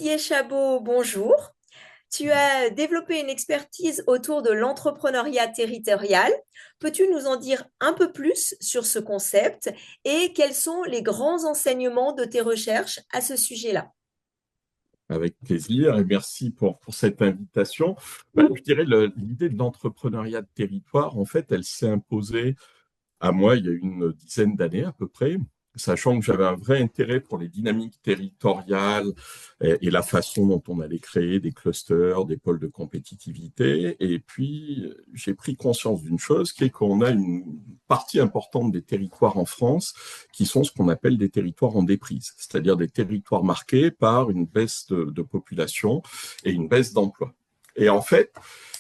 Olivier Chabot, bonjour. Tu as développé une expertise autour de l'entrepreneuriat territorial. Peux-tu nous en dire un peu plus sur ce concept et quels sont les grands enseignements de tes recherches à ce sujet-là? Avec plaisir et merci pour cette invitation. Je dirais l'idée de l'entrepreneuriat de territoire, en fait, elle s'est imposée à moi il y a une dizaine d'années à peu près, sachant que j'avais un vrai intérêt pour les dynamiques territoriales et la façon dont on allait créer des clusters, des pôles de compétitivité. Et puis, j'ai pris conscience d'une chose, qui est qu'on a une partie importante des territoires en France qui sont ce qu'on appelle des territoires en déprise, c'est-à-dire des territoires marqués par une baisse de population et une baisse d'emploi. Et en fait,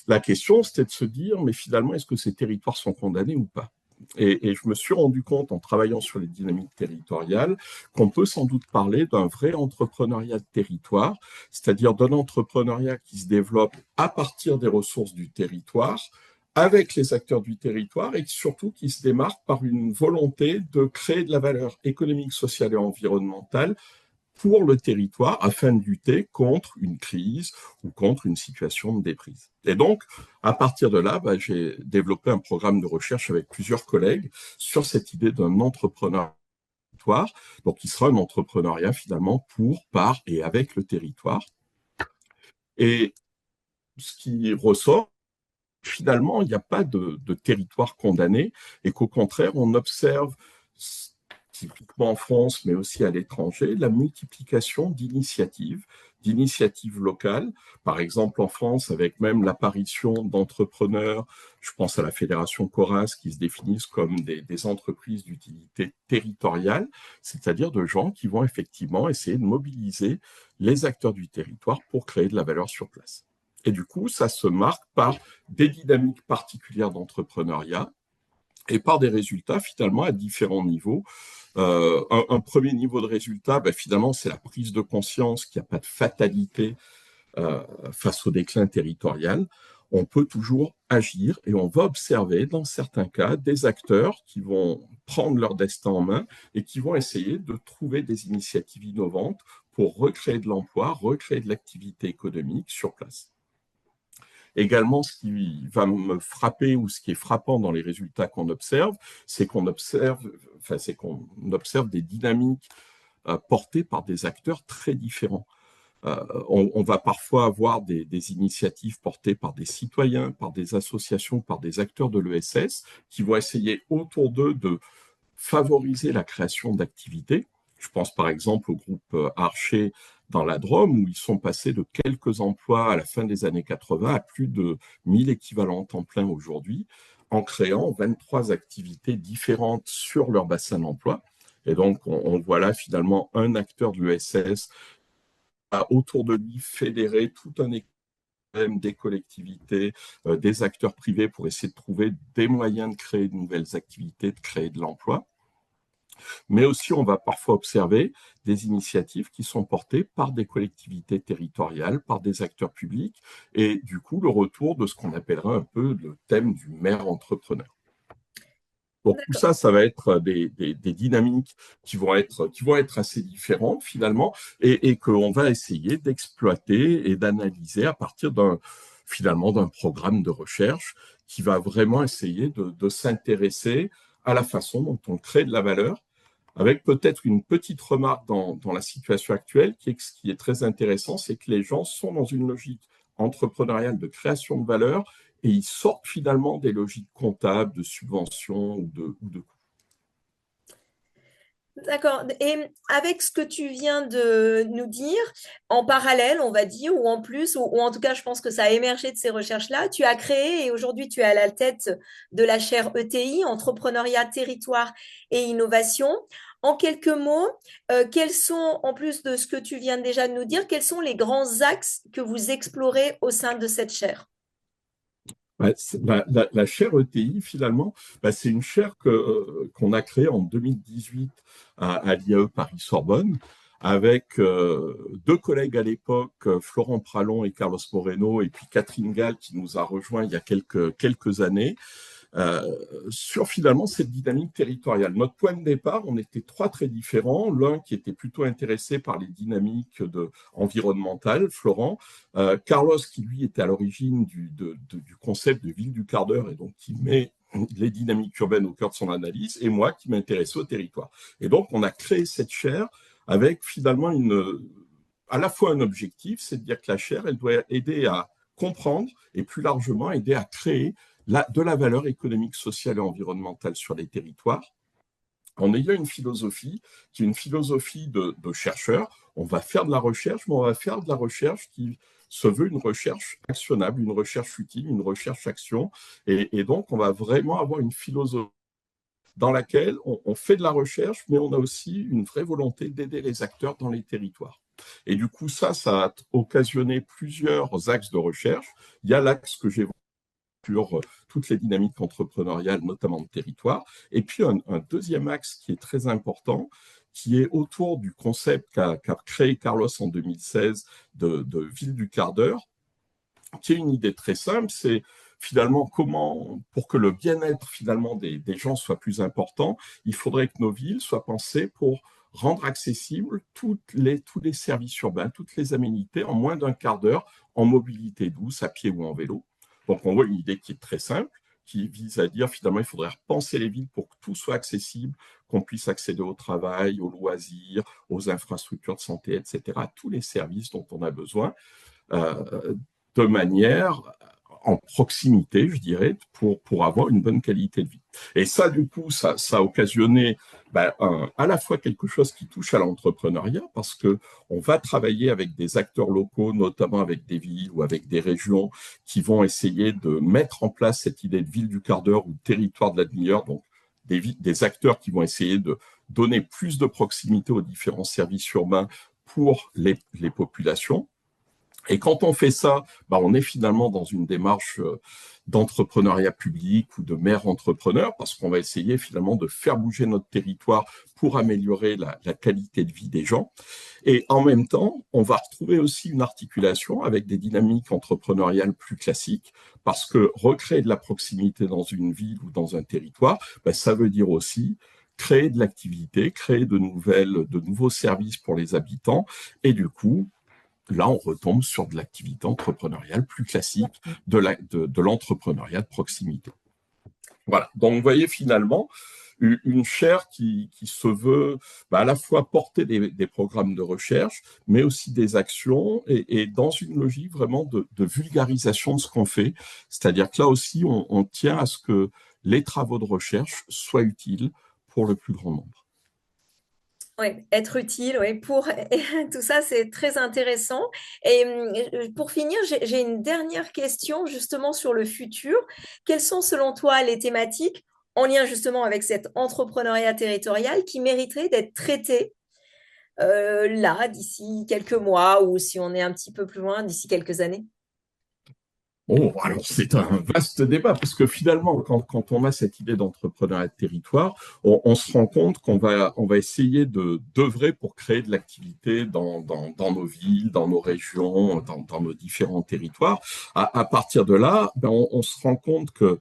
la question, c'était de se dire, mais finalement, est-ce que ces territoires sont condamnés ou pas? Et je me suis rendu compte en travaillant sur les dynamiques territoriales qu'on peut sans doute parler d'un vrai entrepreneuriat de territoire, c'est-à-dire d'un entrepreneuriat qui se développe à partir des ressources du territoire, avec les acteurs du territoire et surtout qui se démarque par une volonté de créer de la valeur économique, sociale et environnementale pour le territoire afin de lutter contre une crise ou contre une situation de déprise. Et donc, à partir de là, j'ai développé un programme de recherche avec plusieurs collègues sur cette idée d'un entrepreneuriat, donc qui sera un entrepreneuriat finalement pour, par et avec le territoire. Et ce qui ressort, finalement, il n'y a pas de territoire condamné et qu'au contraire, on observe typiquement en France, mais aussi à l'étranger, la multiplication d'initiatives locales. Par exemple, en France, avec même l'apparition d'entrepreneurs, je pense à la Fédération Coras, qui se définissent comme des entreprises d'utilité territoriale, c'est-à-dire de gens qui vont effectivement essayer de mobiliser les acteurs du territoire pour créer de la valeur sur place. Et du coup, ça se marque par des dynamiques particulières d'entrepreneuriat et par des résultats finalement à différents niveaux. Un premier niveau de résultat, finalement, c'est la prise de conscience qu'il n'y a pas de fatalité face au déclin territorial. On peut toujours agir et on va observer dans certains cas des acteurs qui vont prendre leur destin en main et qui vont essayer de trouver des initiatives innovantes pour recréer de l'emploi, recréer de l'activité économique sur place. Également, ce qui va me frapper ou ce qui est frappant dans les résultats qu'on observe, c'est qu'on observe, des dynamiques portées par des acteurs très différents. On va parfois avoir des initiatives portées par des citoyens, par des associations, par des acteurs de l'ESS qui vont essayer autour d'eux de favoriser la création d'activités. Je pense par exemple au groupe Archer dans la Drôme, où ils sont passés de quelques emplois à la fin des années 80 à plus de 1000 équivalents temps plein aujourd'hui, en créant 23 activités différentes sur leur bassin d'emploi. Et donc, on voit là finalement un acteur de l'ESS a autour de lui fédéré tout un écosystème des collectivités, des acteurs privés pour essayer de trouver des moyens de créer de nouvelles activités, de créer de l'emploi. Mais aussi, on va parfois observer des initiatives qui sont portées par des collectivités territoriales, par des acteurs publics, et du coup, le retour de ce qu'on appellera un peu le thème du maire entrepreneur. Donc tout D'accord. ça, ça va être des dynamiques qui vont être assez différentes finalement, et qu'on va essayer d'exploiter et d'analyser à partir finalement d'un programme de recherche qui va vraiment essayer de s'intéresser à la façon dont on crée de la valeur, avec peut-être une petite remarque dans la situation actuelle, ce qui est très intéressant, c'est que les gens sont dans une logique entrepreneuriale de création de valeur et ils sortent finalement des logiques comptables, de subventions ou de coûts. D'accord. Et avec ce que tu viens de nous dire, en parallèle, on va dire, ou en plus, ou en tout cas, je pense que ça a émergé de ces recherches-là, tu as créé et aujourd'hui tu es à la tête de la chaire ETI, Entrepreneuriat, Territoire et Innovation. En quelques mots, quels sont, en plus de ce que tu viens déjà de nous dire, quels sont les grands axes que vous explorez au sein de cette chaire? Ouais, la chaire ETI, finalement, c'est une chaire qu'on a créée en 2018 à l'IAE Paris-Sorbonne, avec deux collègues à l'époque, Florent Pralon et Carlos Moreno, et puis Catherine Gall, qui nous a rejoints il y a quelques années, sur finalement cette dynamique territoriale. Notre point de départ, on était trois très différents. L'un qui était plutôt intéressé par les dynamiques environnementales, Florent. Carlos, qui lui était à l'origine du concept de ville du quart d'heure et donc qui met les dynamiques urbaines au cœur de son analyse, et moi qui m'intéressais au territoire. Et donc, on a créé cette chaire avec finalement à la fois un objectif, c'est de dire que la chaire, elle doit aider à comprendre et plus largement aider à créer de la valeur économique, sociale et environnementale sur les territoires, en ayant une philosophie qui est une philosophie de chercheurs. On va faire de la recherche, mais on va faire de la recherche qui se veut une recherche actionnable, une recherche utile, une recherche action. Et donc, on va vraiment avoir une philosophie dans laquelle on fait de la recherche, mais on a aussi une vraie volonté d'aider les acteurs dans les territoires. Et du coup, ça a occasionné plusieurs axes de recherche. Il y a l'axe que j'ai sur toutes les dynamiques entrepreneuriales, notamment de territoire. Et puis un deuxième axe qui est très important, qui est autour du concept qu'a créé Carlos en 2016 de ville du quart d'heure, qui est une idée très simple, c'est finalement comment, pour que le bien-être finalement des gens soit plus important, il faudrait que nos villes soient pensées pour rendre accessibles tous les services urbains, toutes les aménités en moins d'un quart d'heure en mobilité douce, à pied ou en vélo. Donc, on voit une idée qui est très simple, qui vise à dire finalement, il faudrait repenser les villes pour que tout soit accessible, qu'on puisse accéder au travail, aux loisirs, aux infrastructures de santé, etc., à tous les services dont on a besoin, de manière en proximité, je dirais, pour avoir une bonne qualité de vie. Et ça, du coup, ça a occasionné à la fois quelque chose qui touche à l'entrepreneuriat, parce que on va travailler avec des acteurs locaux, notamment avec des villes ou avec des régions, qui vont essayer de mettre en place cette idée de ville du quart d'heure ou de territoire de la demi-heure, donc des acteurs qui vont essayer de donner plus de proximité aux différents services urbains pour les populations. Et quand on fait ça, on est finalement dans une démarche d'entrepreneuriat public ou de maire entrepreneur, parce qu'on va essayer finalement de faire bouger notre territoire pour améliorer la qualité de vie des gens. Et en même temps, on va retrouver aussi une articulation avec des dynamiques entrepreneuriales plus classiques, parce que recréer de la proximité dans une ville ou dans un territoire, ça veut dire aussi créer de l'activité, créer de nouveaux services pour les habitants, et du coup, là, on retombe sur de l'activité entrepreneuriale plus classique, de l'entrepreneuriat de proximité. Voilà. Donc, vous voyez finalement une chaire qui se veut à la fois porter des programmes de recherche, mais aussi des actions, et dans une logique vraiment de vulgarisation de ce qu'on fait. C'est-à-dire que là aussi, on tient à ce que les travaux de recherche soient utiles pour le plus grand nombre. Oui, être utile, oui, pour tout ça, c'est très intéressant. Et pour finir, j'ai une dernière question justement sur le futur. Quelles sont selon toi les thématiques en lien justement avec cet entrepreneuriat territorial qui mériteraient d'être traitées là, d'ici quelques mois ou si on est un petit peu plus loin, d'ici quelques années? Oh, alors c'est un vaste débat, parce que finalement, quand on a cette idée d'entrepreneuriat de territoire, on se rend compte qu'on va essayer d'œuvrer pour créer de l'activité dans nos villes, dans nos régions, dans nos différents territoires. À partir de là, on se rend compte qu'il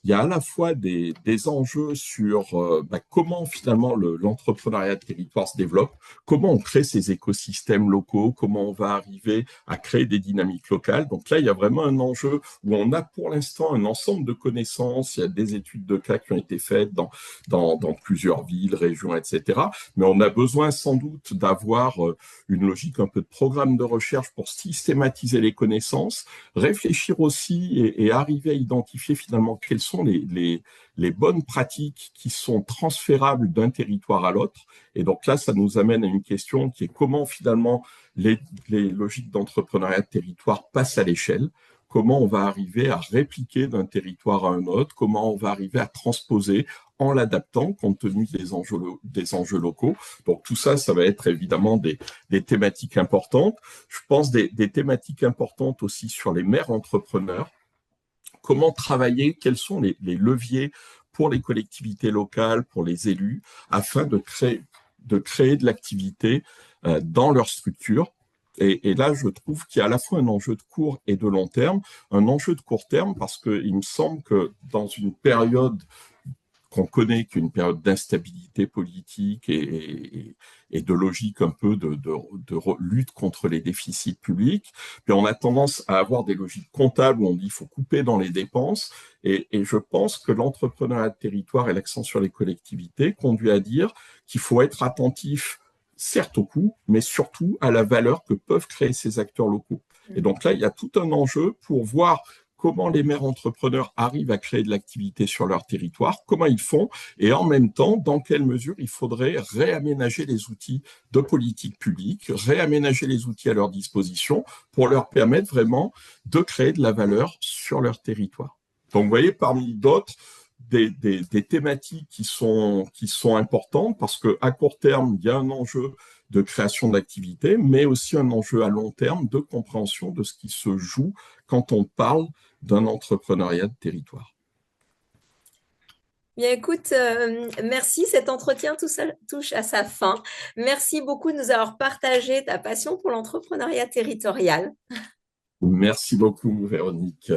y a à la fois des enjeux sur comment finalement l'entrepreneuriat de territoire se développe, comment on crée ces écosystèmes locaux, comment on va arriver à créer des dynamiques locales. Donc là, il y a vraiment un enjeu où on a pour l'instant un ensemble de connaissances, il y a des études de cas qui ont été faites dans plusieurs villes, régions, etc. Mais on a besoin sans doute d'avoir une logique un peu de programme de recherche pour systématiser les connaissances, réfléchir aussi et arriver à identifier finalement quelles sont les bonnes pratiques qui sont transférables d'un territoire à l'autre. Et donc là, ça nous amène à une question qui est comment finalement les logiques d'entrepreneuriat de territoire passent à l'échelle, comment on va arriver à répliquer d'un territoire à un autre, comment on va arriver à transposer en l'adaptant compte tenu des enjeux locaux. Donc tout ça, ça va être évidemment des thématiques importantes. Je pense des thématiques importantes aussi sur les maires entrepreneurs. Comment travailler, quels sont les leviers pour les collectivités locales, pour les élus, afin de créer de l'activité dans leur structure Et là, je trouve qu'il y a à la fois un enjeu de court et de long terme. Un enjeu de court terme parce qu'il me semble que dans une période qu'on connaît qu'une période d'instabilité politique et de logique un peu de lutte contre les déficits publics. Puis on a tendance à avoir des logiques comptables où on dit qu'il faut couper dans les dépenses. Et je pense que l'entrepreneuriat de territoire et l'accent sur les collectivités conduit à dire qu'il faut être attentif certes au coût, mais surtout à la valeur que peuvent créer ces acteurs locaux. Et donc là, il y a tout un enjeu pour voir comment les maires entrepreneurs arrivent à créer de l'activité sur leur territoire, comment ils font, et en même temps, dans quelle mesure il faudrait réaménager les outils de politique publique, réaménager les outils à leur disposition pour leur permettre vraiment de créer de la valeur sur leur territoire. Donc, vous voyez, parmi d'autres, des thématiques qui sont importantes parce qu'à court terme, il y a un enjeu de création d'activité, mais aussi un enjeu à long terme de compréhension de ce qui se joue quand on parle d'un entrepreneuriat de territoire. Bien, écoute, merci. Cet entretien touche à sa fin. Merci beaucoup de nous avoir partagé ta passion pour l'entrepreneuriat territorial. Merci beaucoup, Véronique.